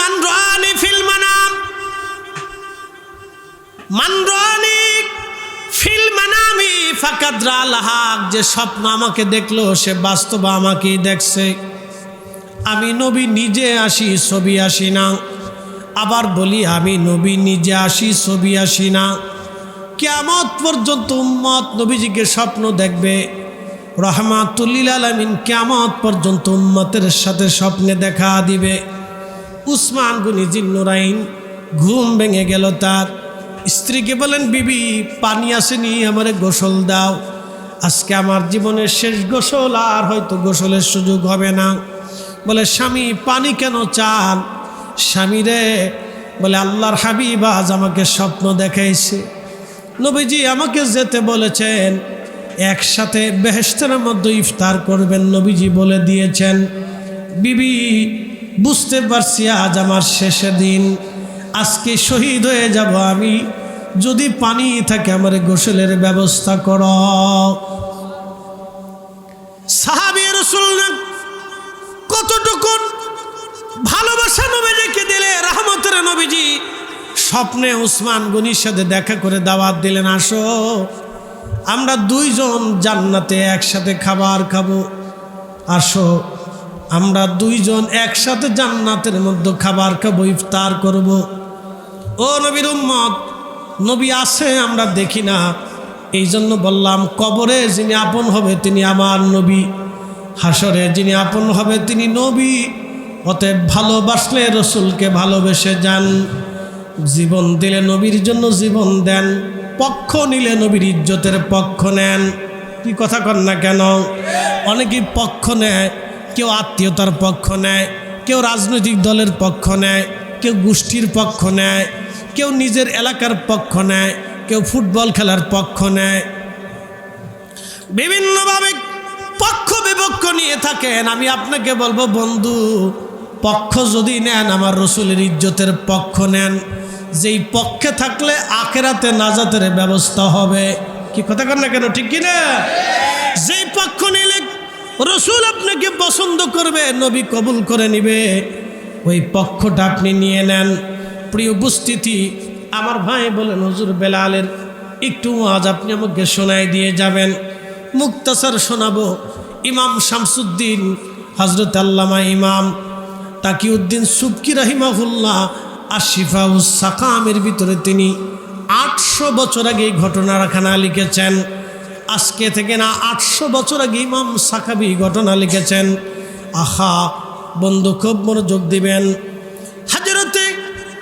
মান রানি ফিল মানাম, মান রানি ফিল মানামি ফাকাদ রাল হক, যে স্বপ্ন আমাকে দেখলো সে বাস্তব আমাকেই দেখছে। আমি নবী নিজে আসি, ছবি আসি না। আবার বলি, আমি নবী নিজে আসি, ছবি আসি না। কিয়ামত পর্যন্ত উম্মত নবীজিকে স্বপ্ন দেখবে। রাহমাতুল লিল আলামিন কিয়ামত পর্যন্ত উম্মতের সাথে স্বপ্নে দেখা দিবে। উসমান গনি জিন্নুরাইন ঘুম ভেঙে গেল তার। স্ত্রীকে বলেন, বিবি পানি আসেনি, আমারে গোসল দাও। আজকে আমার জীবনের শেষ গোসল, আর হয়তো গোসলের সুযোগ হবে না। বলে, স্বামী পানি কেন চান? স্বামী রে, বলে আল্লাহর হাবিব আজ আমাকে স্বপ্ন দেখাইছে, নবীজি আমাকে যেতে বলেছেন, একসাথে বেহেশতের মধ্যে ইফতার করবেন নবীজি বলে দিয়েছেন। বিবি বুঝতে পারছি আজ আমার শেষের দিন, আজকে শহীদ হয়ে যাব আমি। যদি পানি থাকে আমার গোসলের ব্যবস্থা করো। সাহাবী রাসূল কতটুকু ভালোবাসা নবীজিকে দিলে, রহমতের নবীজি স্বপ্নে উসমান গনির সাথে দেখা করে দাওয়াত দিলেন, আসো আমরা দুইজন জান্নাতে একসাথে খাবার খাবো, আসো আমরা দুইজন একসাথে জান্নাতের মধ্যে খাবার খাবো, ইফতার করব। ও নবীর উম্মত, নবী আছে আমরা দেখি না, এই জন্য বললাম কবরে যিনি আপন হবে তিনি আমার নবী, হাসরে যিনি আপন হবে তিনি নবী। অতএব ভালোবাসলে রসুলকে ভালোবেসে যান, জীবন দিলে নবীর জন্য জীবন দেন, পক্ষ নিলে নবীর ইজ্জতের পক্ষ নেন। কি কথা কন না কেন? অনেকেই পক্ষ নেয়, কেউ আত্মীয়তার পক্ষ নেয়, কেউ রাজনৈতিক দলের পক্ষ নেয়, কেউ গোষ্ঠীর পক্ষ নেয়, কেউ নিজের এলাকার পক্ষ নেয়, কেউ ফুটবল খেলার পক্ষ নেয়, বিভিন্নভাবে পক্ষ বিপক্ষ নিয়ে থাকেন। আমি আপনাকে বলবো বন্ধু, পক্ষ যদি নেন আমার রসুলের ইজ্জতের পক্ষ নেন, যেই পক্ষে থাকলে আখিরাতে নাজাতের ব্যবস্থা হবে। কি কথা কন না কেন? ঠিক কিনা? যেই পক্ষ নিলে রসুল আপনাকে পছন্দ করবে, নবী কবুল করে নিবে, ওই পক্ষটা আপনি নিয়ে নেন। প্রিয় উপস্থিতি, আমার ভাই বলেন, হুজুর বেলালের একটু আজ আপনি আমাকে শোনায় দিয়ে যাবেন। মুক্তাসার শোনাবো। ইমাম শামসুদ্দিন হযরত আল্লামা ইমাম তাকিউদ্দিন সুবকি রাহিমাহুল্লাহ আশিফাউস সাকামের ভিতরে তিনি 800 বছর আগে এই ঘটনাখানা লিখেছেন। আজকে থেকে না 800 বছর আগে ইমাম সাকাবি ঘটনা লিখেছেন। আহা বন্ধু, খুব মনোযোগ দিবেন। হযরতে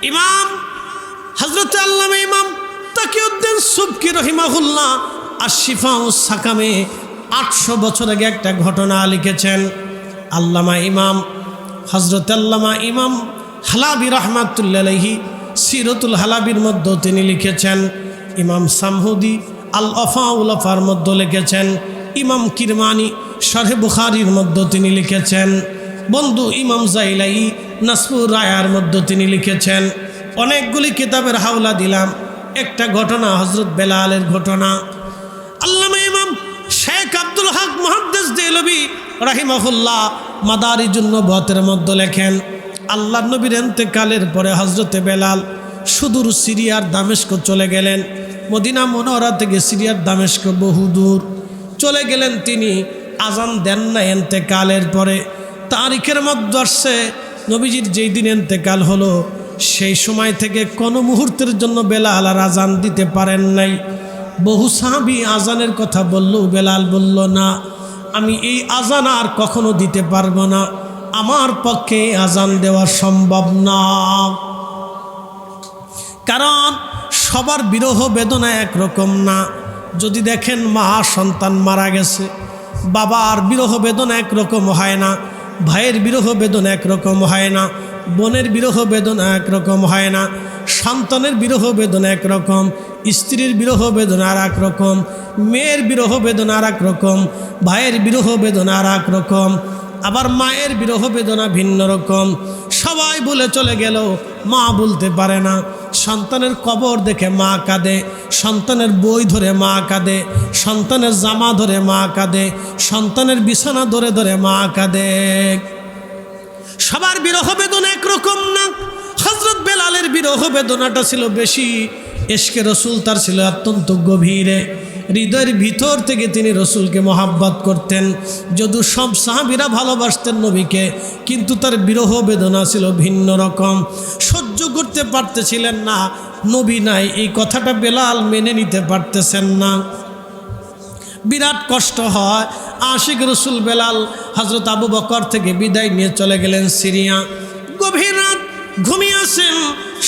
ইমাম হযরত আল্লামা ইমাম তাকিউদ্দিন সুবকি রাহিমাহুল্লাহ আশিফাউস সাকামে 800 বছর আগে একটা ঘটনা লিখেছেন। আল্লামা ইমাম হযরত আল্লামা ইমাম হালাবি রহমাতুল্লাহ আলাইহি সিরাতুল হালাবির মধ্যে তিনি লিখেছেন। ইমাম সামহুদি আল আফাউল আফার মধ্যে লিখেছেন। ইমাম কিরমানি শরহে বুখারীর মধ্যে তিনি লিখেছেন। বন্ধু ইমাম জাইলাই নাসবুর রায়ার মধ্যে তিনি লিখেছেন। অনেকগুলি কিতাবের হাওলা দিলাম, একটা ঘটনা হযরত বেলালের ঘটনা। আল্লামা ইমাম শেখ আব্দুল হক মুহাদ্দিস দেহলভী রাহিমাহুল্লাহ মাদারিজুন নবুওয়াতের মধ্যে লেখেন, আল্লাহ নবীর ইন্তেকালের পরে হযরতে বেলাল সুদূর সিরিয়ার দামেস্ক চলে গেলেন। মদিনা মুনাওয়ারা থেকে সিরিয়ার দামেস্ক বহু দূর চলে গেলেন। তিনি আজান দেন না ইন্তেকালের পরে। তারিখের মধ্যে আসছে নবীজির যেই দিন ইন্তেকাল হলো সেই সময় থেকে কোনো মুহূর্তের জন্য বেলাল আর আজান দিতে পারেন নাই। বহু সাহাবী আজানের কথা বললেও বেলাল বলল, না, আমি এই আজান আর কখনো দিতে পারবো না, আমার পক্ষে আজান দেওয়া সম্ভব না। কারণ সবার বিরহ বেদনা একরকম না। যদি দেখেন মা সন্তান মারা গেছে, বাবার বিরহ বেদনা একরকম হয় না, ভাইয়ের বিরহ বেদনা একরকম হয় না, বোনের বিরহ বেদনা একরকম হয় না, সন্তানের বিরহ বেদনা একরকম, স্ত্রীর বিরহ বেদনা আর এক রকম, মেয়ের বিরহ বেদনা আর এক রকম, ভাইয়ের বিরহ বেদনা আর এক রকম, আবার মায়ের বিরহ বেদনা ভিন্ন রকম। সবাই বলে চলে গেল, মা বলতে পারে না। সন্তানের কবর দেখে মা কাঁদে, সন্তানের বই ধরে মা কাঁদে, সন্তানের জামা ধরে মা কাঁদে, সন্তানের বিছানা ধরে ধরে মা কাঁদে। সবার বিরহ বেদনা একরকম না। হযরত বেলালের বিরহ বেদনাটা ছিল বেশি, ইশকে রসুল তার ছিল অত্যন্ত গভীরে, হৃদয়ের ভিতর থেকে তিনি রসুলকে মহাব্বত করতেন। যদিও সব সাহাবীরা ভালোবাসতেন নবীকে, কিন্তু তার বিরহ বেদনা ছিল ভিন্ন রকম, সহ্য করতে পারতেছিলেন না। নবী নাই এই কথাটা বেলাল মেনে নিতে পারতেছেন না, বিরাট কষ্ট হয়। আশিক রসুল বেলাল হযরত আবু বকর থেকে বিদায় নিয়ে চলে গেলেন সিরিয়া। গভীর রাত, ঘুমিয়ে আছেন,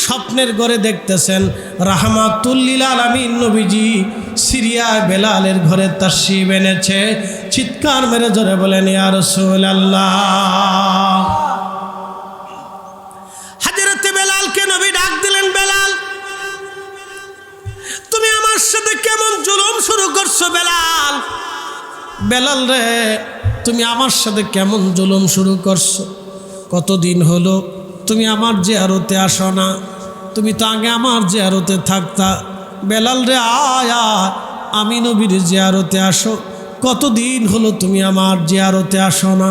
স্বপ্নের ঘরে দেখতেছেন রাহমাতুল লিল আলামিন নবীজি সিরিয়ায় বেলালের ঘরে তাশরীফ এনেছে। চিৎকার মেরে জোরে বলেন ইয়া রাসূলুল্লাহ। হযরত বেলালকে নবী ডাক দিলেন, বেলাল তুমি আমার সাথে কেমন জুলুম শুরু করছো? বেলাল, বেলাল রে তুমি আমার সাথে কেমন জুলুম শুরু করছো? কতদিন হলো তুমি আমার জিয়ারতে আসো না? তুমি তো আগে আমার জিয়ারতে থাকতা। বেলাল রে আয়া, আমি নবীর জিয়ারতে আসো। কতদিন হলো তুমি আমার জিয়ারতে আসো না?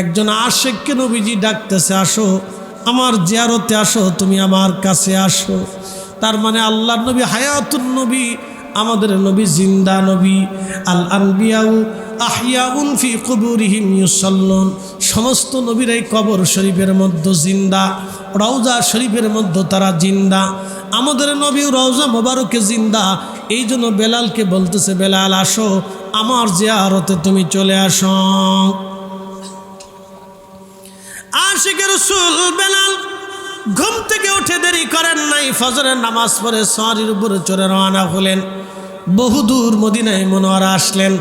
একজন আশিককে নবীজি ডাকতেছে, আসো আমার জিয়ারতে আসো, তুমি আমার কাছে আসো। তার মানে আল্লাহর নবী হায়াতুন নবী, আমাদের নবী জিন্দা নবী। আল আনবিয়াউ আহিয়াউন ফি কুবুরিহিম ইউসাল্লুন, সমস্ত নবীরাই কবর শরীফের মধ্যে জিন্দা, রওজা শরীফের মধ্যে তারা জিন্দা। আমাদের নবী রওজা মোবারকে জিন্দা। এই জন্য বেলালকে বলতেছে, বেলাল আসো আমার জিয়ারতে তুমি চলে আসো। আশিকে রাসূল বেলাল ঘুম থেকে উঠে দেরি করেন নাই, ফজরের নামাজ পড়ে সওয়ারির উপরে চড়ে রওনা হলেন। বহুদূর মদিনায় মুনওয়ারা আসলেন।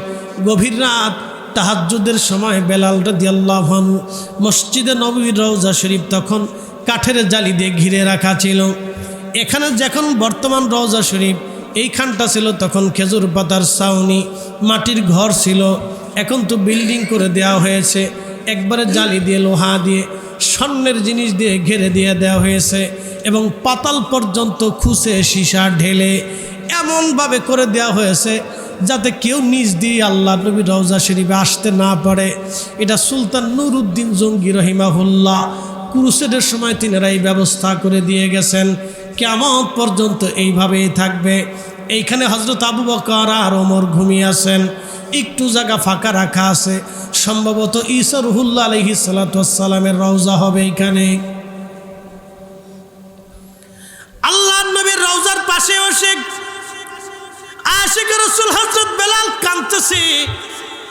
গভীর রাত তাহাজ্জুদের সময় বেলাল রাদিয়াল্লাহু আনহু মসজিদে নববীর রওজা শরীফ তখন কাঠের জালি দিয়ে ঘিরে রাখা ছিল। এখানে যখন বর্তমান রওজা শরীফ, এইখানটা ছিল তখন খেজুর পাতার ছাউনি, মাটির ঘর ছিল। এখন তো বিল্ডিং করে দেওয়া হয়েছে, একবারে জালি দিয়ে লোহা দিয়ে স্বর্ণের জিনিস দিয়ে ঘিরে দিয়ে দেওয়া হয়েছে, এবং পাতাল পর্যন্ত খুঁচে সীসা ঢেলে এমনভাবে করে দেওয়া হয়েছে যাতে কেউ নিজ দিয়ে আল্লাহ নবী রওজা শরীফে আসতে না পারে। এটা সুলতান নুরউদ্দিন জঙ্গি রহিমাহুল্লাহ ক্রুসেডের সময় তিনারা এই ব্যবস্থা করে দিয়ে গেছেন। কিয়ামত পর্যন্ত এইভাবেই থাকবে। এইখানে হযরত আবু বকর আর ওমর ঘুমিয়ে আছেন, একটু জায়গা ফাঁকা রাখা আছে, সম্ভবত ঈসা রুহুল্লাহ আলাইহিস সালাতু ওয়াস সালামের রওজা হবে এইখানে। আল্লাহর নবীর রওজার পাশে বসে আশিক রাসূল হযরত বেলাল কাঁদতেছে।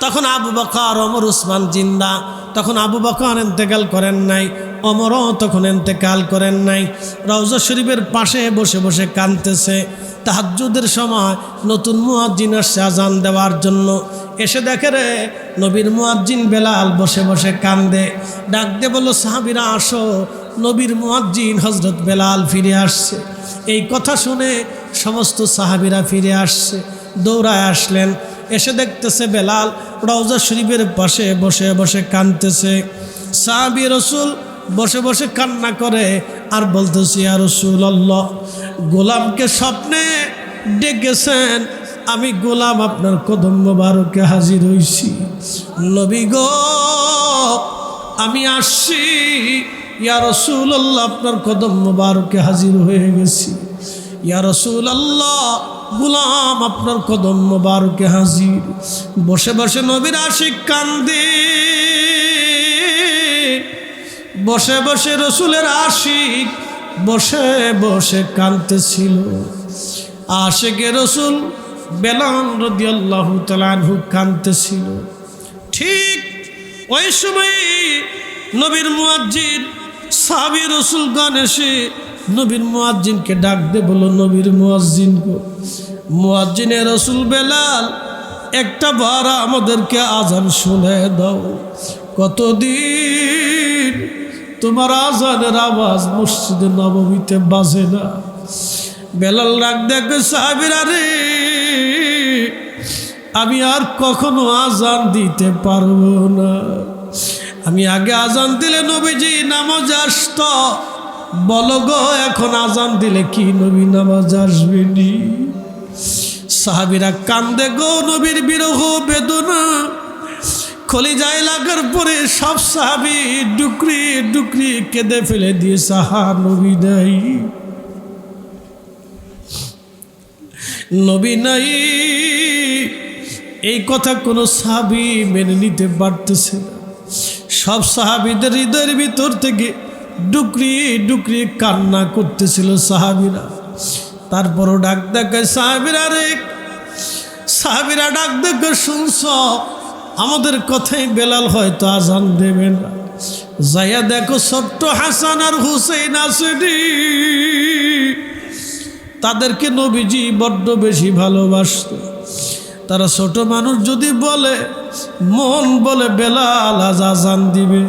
তখন আবু বকর, ওমর, উসমান জিন্দা। তখন আবু বকর ইন্তেকাল করেন নাই, ওমরও তখন ইন্তেকাল করেন নাই। রওজা শরীফের পাশে বসে বসে কাঁদতেছে। তাহাজ্জুদের সময় নতুন মুয়াজ্জিন আসছে আজান দেওয়ার জন্য। এসে দেখে রে নবীর মুয়াজ্জিন বেলাল বসে বসে কান্দে। ডাক দিয়ে বলল, সাহাবীরা আসো, নবীর মুয়াজ্জিন হযরত বেলাল ফিরে আসছে। এই কথা শুনে সমস্ত সাহাবীরা ফিরে আসছে, দৌড়ায় আসলেন। এসে দেখতেছে বেলাল রওজা শরীফের পাশে বসে বসে কাঁদতেছে। সাহাবী রাসূল বসে বসে কান্না করে আর বলতেছে, ইয়া রাসূলুল্লাহ, গোলামকে স্বপ্নে ডেকেছেন, আমি গোলাম আপনার কদম মোবারকে হাজির হইছি। নবী গো, আমি আসছি, ইয়া রাসূলুল্লাহ, আপনার কদম মোবারকে হাজির হয়ে গেছি। ইয়া রাসূলুল্লাহ, গোলাম আপনার কদম মোবারকে হাজির। বসে বসে নবীর আশিক কান্দে, বসে বসে রসুলের আশিক বসে বসে কাঁদতেছিল। আশিকে রসুল বেলাল রাদিয়াল্লাহু তাআলা আনহু কাঁদতেছিল। ঠিক ওই সময় নবীর মুয়াজ্জিন সাহাবী রাসূলগণ এসে নবীর মুয়াজ্জিনকে ডাক দে, বলো, নবীর মুয়াজ্জিন গো, মুয়াজ্জিনে রসুল বেলাল, একটা বার আমাদেরকে আজান শুনে দাও। কতদিন তোমার আজানের আওয়াজ মসজিদে নববীতে বাজে না। বেলাল ডাক দেখবে, সাহাবীরা রে, আমি আর কখনো আজান দিতে পারবো না। আমি আগে আজান দিলে নবীজি নামাজ আসত, বলো গো এখন আজান দিলে কি নবী নামাজ আসবেনি? সাহাবীরা কান্দে গো, নবীর বিরহ বেদনা। কলিজায় লাগার পরে সব সাহাবী ডুকরি ডুকরি কেঁদে ফেলে দিয়ে সাহা নবী নাই, নবী নাই। এই কথা কোনো সাহাবী মেনে নিতে পারতেছে না। সব সাহাবীদের হৃদয়ের ভিতর থেকে ডুকরি ডুকরি কান্না করতেছিল সাহাবীরা। তারপরও ডাক দেখায় সাহাবীরা, রে সাহাবীরা ডাক দেখে শুনছ আমাদের কথাই বেলাল হয়তো আজান দেবে না, যাইয়া দেখো ছোট্ট হাসান আর হুসেইন আসেনি, তাদেরকে নবীজি বড্ড বেশি ভালোবাসত। তারা ছোট মানুষ যদি বলে, মন বলে বেলাল আজ আজান দিবে।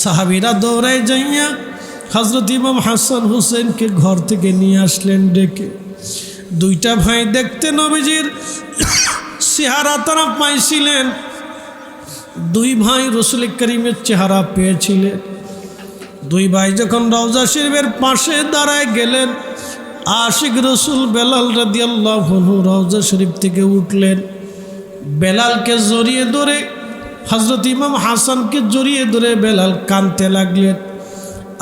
সাহাবীরা দৌড়ায় যাইয়া হযরত ইমাম হাসান হুসেনকে ঘর থেকে নিয়ে আসলেন ডেকে। দুইটা ভাই দেখতে নবীজির চেহারা তারা পাইছিলেন, দুই ভাই রাসূল করিমের চেহারা পেয়েছিলেন। দুই ভাই যখন রওজা শরীফের পাশে দাঁড়ায় গেলেন, আশিক রাসূল বেলাল রাদিয়াল্লাহু আনহু রওজা শরীফ থেকে উঠলেন, বেলালকে জড়িয়ে ধরে হযরত ইমাম হাসানকে জড়িয়ে ধরে বেলাল কাঁদতে লাগলেন।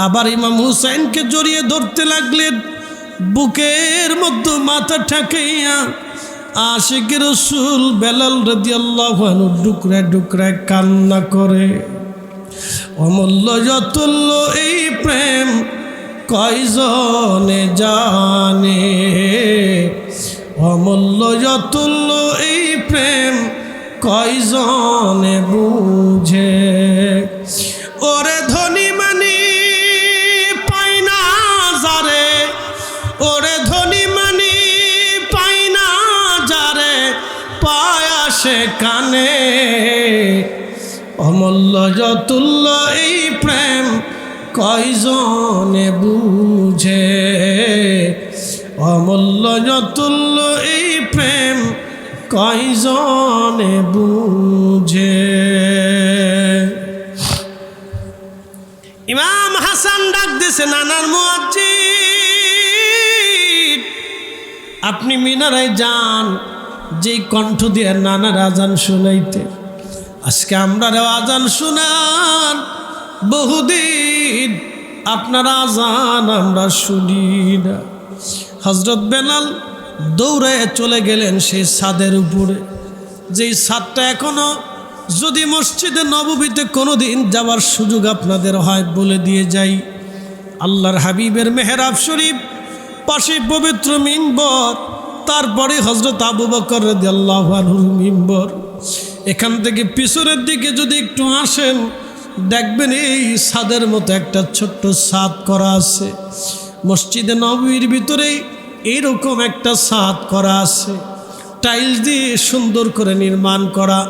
আবার ইমাম হুসাইনকে জড়িয়ে ধরতে লাগলেন, বুকের মধ্যে মাথা ঠেকাইয়া আশিক রাসূল বেলাল রাদিয়াল্লাহু আনহু ডুকরায় ডুকরায় কান্না করে। অমূল্য যতুল্য এই প্রেম কয়জনে জানে, অমূল্য যতুল্য এই প্রেম কয়জনে বুঝে। ওরে ধনী মানি পাই না যারে, ওরে ধনী মানি পাই না যারে, পায়া সে কানে। অমূল্য যতুল্য এই প্রেম কয়জনে বুঝে, অমূল্য যতুল্য এই প্রেম কয়জনে বুঝে। ইমাম হাসান ডাক দিছে, নানার মুয়াজ্জিন আপনি মিনারায় যান, যেই কণ্ঠ দিয়ে নানার আজান শুনাইতে, আজকে আমরা আজান শুনান, বহুদিন আপনার আজান আমরা শুনি না। হযরত বেলাল দৌড়ে চলে গেলেন সেই ছাদের উপরে, যেই ছাদটা এখনো যদি মসজিদে নববীতে কোনো দিন যাওয়ার সুযোগ আপনাদের হয় বলে দিয়ে যাই, আল্লাহর হাবিবের মেহরাব শরীফ, পাশে পবিত্র মিম্বর, তারপরে হযরত আবু বকর রাদিয়াল্লাহু আনহুর মিম্বর। এখান থেকে পিছনের দিকে যদি একটু আসেন, দেখবেন এই ছাদের মতো একটা ছোট্ট ছাদ করা আছে। মসজিদে নববীর ভিতরেই এইরকম একটা ছাদ করা আছে, টাইলস দিয়ে সুন্দর করে নির্মাণ করা।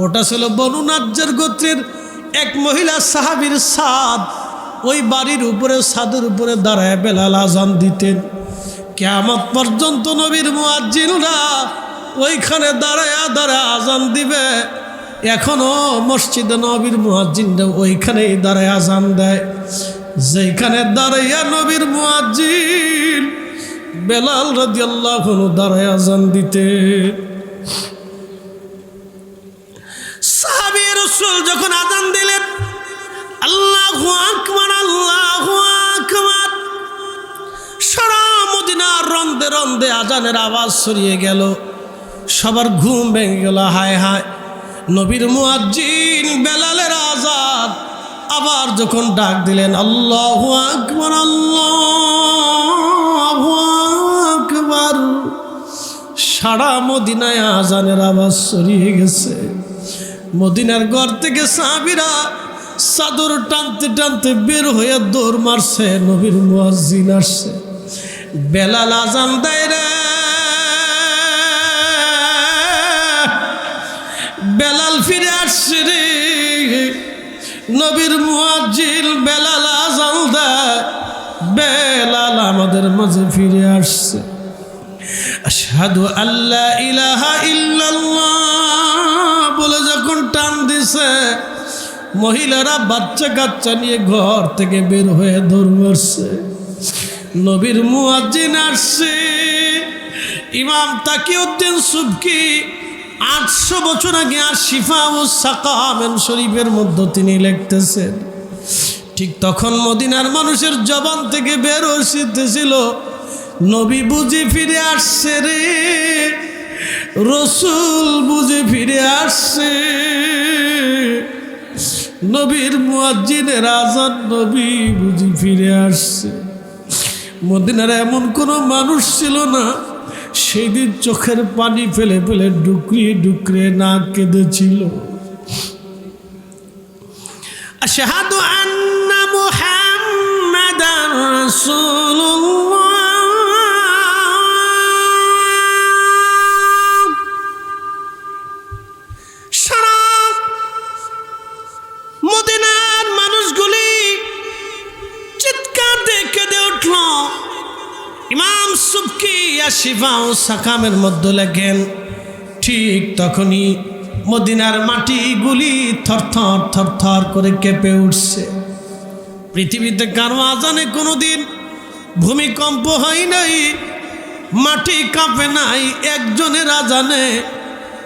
ওটা ছিল বনু নাজ্জার গোত্রের এক মহিলা সাহাবীর ছাদ। ওই বাড়ির উপরে, ছাদের উপরে দাঁড়ায় বেলাল আজান দিতেন। কিয়ামত পর্যন্ত নবীর মুয়াজ্জিনরা ওইখানে দাঁড়ায় দাঁড়ায় আজান দিবে। এখনো মসজিদে নবীর মুয়াজ্জিনরা ওইখানেই দাঁড়ায় আজান দেয়, যেখানে দাঁড়াইয়া নবীর মুয়াজ্জিন বেলাল রাদিয়াল্লাহু আনহু দাঁড়ায় আজান দিতে। সাহাবী রাসূল যখন আজান দিলেন, আল্লাহু আকবার আল্লাহু আকবার, সারা মদিনার রন্দে রন্দে আজানের আওয়াজ ছড়িয়ে গেল। সবার ঘুম ভেঙে গেল। হায় হায়, নবীর মুয়াজ্জিন বেলালের আজান। আবার যখন ডাক দিলেন আল্লাহু আকবার আল্লাহু আকবার, সারা মদিনায় আজানের আওয়াজ ছড়িয়ে গেছে। মদিনার ঘর থেকে সাহাবীরা চাদর টানতে টানতে বের হয়ে দৌড় মারছে, নবীর মুয়াজ্জিন আসছে। বেলাল আজান দেয় রে, বেলাল ফিরে আসছে রে, নবীর মুয়াজ্জিন বেলাল আজান দেয়, বেলাল আমাদের মাঝে ফিরে আসছে। আশহাদু আল্লা ইলাহা ইল্লাল্লাহ বলে যখন টান দিছে, মহিলারা বাচ্চা কাচ্চা নিয়ে ঘর থেকে বের হয়ে দৌড় মারছে। নবীর মুয়াজ্জিন আসছে। ইমাম তাকিউদ্দিন সুবকি 800 বছর আগে আর শিফা ও সাকামেন শরীফের মধ্যে তিনি লিখতেছেন, ঠিক তখন মদিনার মানুষের জবান থেকে বের হইতেছিল, নবী বুঝি ফিরে আসছে রে, রসুল বুঝি ফিরে আসছে, নবীর মুয়াজ্জিনের আযান, নবী বুঝি ফিরে আসছে। মদিনার এমন কোনো মানুষ ছিল না সেই দিন চোখের পানি ফেলে ফেলে ডুকরিয়ে ডুকরিয়ে না কেঁদেছিল। আশহাদু আন্না মুহাম্মাদার রাসূলুল্লাহ। সারা মদিনার মানুষগুলি চিৎকার দিয়ে কেঁদে উঠল। ইমাম সুবকি শিফা ও সাকামের মধ্যে লেখেন, ঠিক তখনই মদিনার মাটিগুলি থরথর থরথর করে কেঁপে উঠছে। পৃথিবীতে কারো আজানে কোনোদিন ভূমিকম্প হয় নাই, মাটি কাঁপে নাই, একজনের আজানে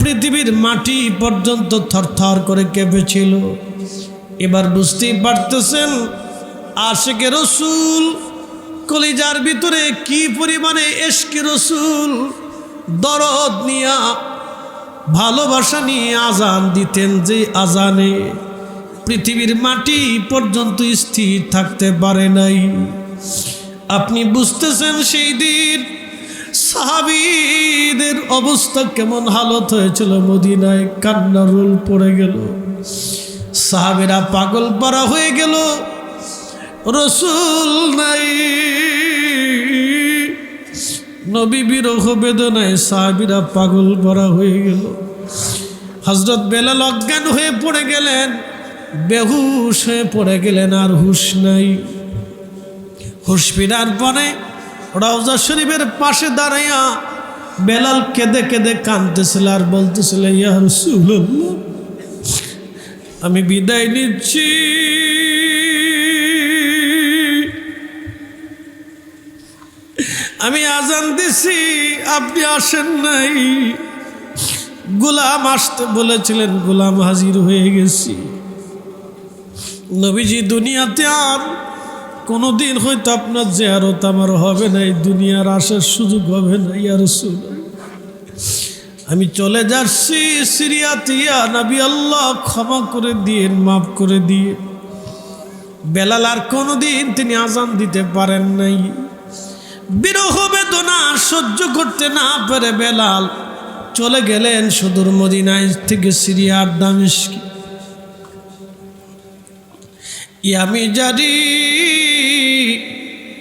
পৃথিবীর মাটি পর্যন্ত থরথর করে কেঁপেছিল। এবার বুঝতেই পারতেছেন আশিকে রসুল কলিজার ভিতরে কি পরিমাণে ইশকে রসুল দরদ নিয়া ভালোবাসা নিয়ে আজান দিতেন, যে আজানে পৃথিবীর মাটি পর্যন্ত স্থির থাকতে পারে নাই। আপনি বুঝতেছেন সেই দিন সাহাবীদের অবস্থা কেমন হালত হয়েছিল। মদিনায় কান্নার রোল পড়ে গেল, সাহাবীরা পাগল পারা হয়ে গেল, রসুল নাই, নবী বিরহ বেদনায় সাহাবীরা পাগল পারা হয়ে গেল। হযরত বেলাল অজ্ঞান হয়ে পড়ে গেলেন, বেহুশ হয়ে পড়ে গেলেন, আর হুশ নাই। হুশ ফিরার পরে রওজা শরীফের পাশে দাঁড়াইয়া বেলাল কেঁদে কেঁদে কাঁদতেছিল আর বলতেছিল, ইয়া রাসূলুল্লাহ, আমি বিদায় নিচ্ছি, আমি আজান দিছি, আপনি আসেন নাই। গোলাম আসতে বলেছিলেন, গোলাম হাজির হয়ে গেছি। নবীজি দুনিয়াতে আর কোনোদিন হয়তো আপনার জিয়ারত আমার হবে না, এই দুনিয়ার আসার সুযোগ হবে না। ইয়া রাসূলুল্লাহ, আমি চলে যাচ্ছি সিরিয়াতে, ইয়া নবী আল্লাহ ক্ষমা করে দিন, মাফ করে দিয়ে। বেলাল আর কোনোদিন তিনি আজান দিতে পারেন নাই। বিরহ বেদনা সহ্য করতে না পেরে বেলাল চলে গেলেন সুদূর মদিনায় থেকে সিরিয়ার দামেস্কে। আমি জানি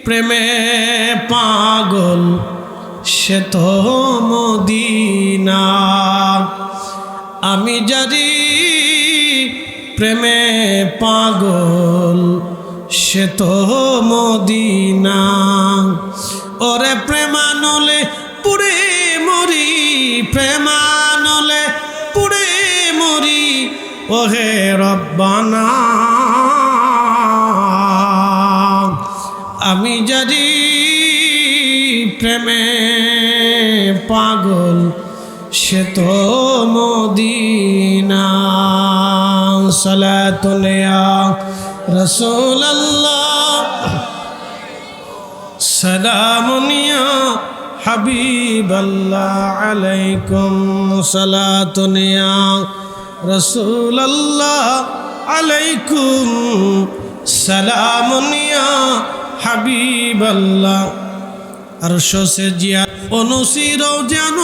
প্রেমে পাগল সে তো মদিনা, আমি জানি প্রেমে পাগল সে তো মদিনা। ওরে প্রেমানলে পুড়ে মরি, প্রেমানলে পুড়ে মরি, ওহে রব্বানা। আমি জানি প্রেমে পাগল সে তো মদিনা। সালাতুন ইয়া রাসূলুল্লাহ, সালামুন ইয়া হাবিবাল্লাহ আলাইকুম, সালাতুন ইয়া রাসূলুল্লাহ আলাইকুম, সালামুন ইয়া হাবিবাল্লাহ। আরশ সে জিয়া অনুসির যেন